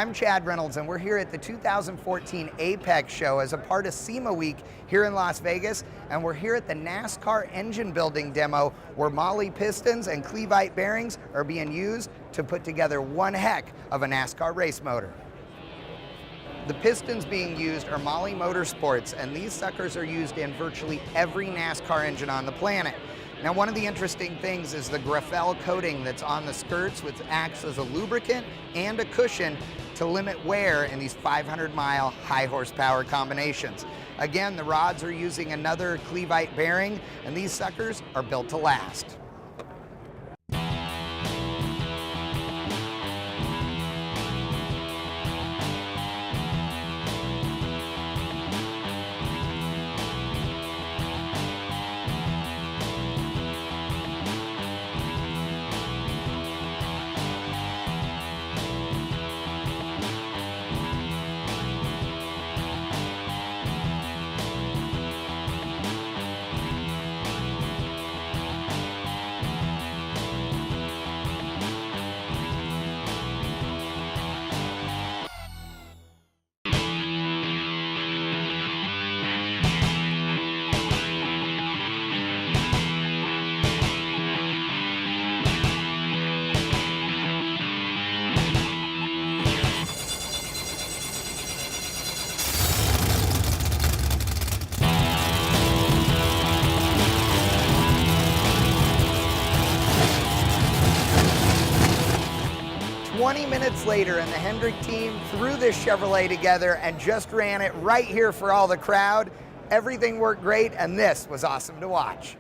I'm Chad Reynolds, and we're here at the 2014 AAPEX Show as a part of SEMA Week here in Las Vegas, and we're here at the NASCAR engine building demo where Moly pistons and Clevite bearings are being used to put together one heck of a NASCAR race motor. The pistons being used are Moly Motorsports, and these suckers are used in virtually every NASCAR engine on the planet. Now, one of the interesting things is the graphene coating that's on the skirts, which acts as a lubricant and a cushion to limit wear in these 500-mile high horsepower combinations. Again, the rods are using another Clevite bearing, and these suckers are built to last. 20 minutes later, and the Hendrick team threw this Chevrolet together and just ran it right here for all the crowd. Everything worked great, and this was awesome to watch.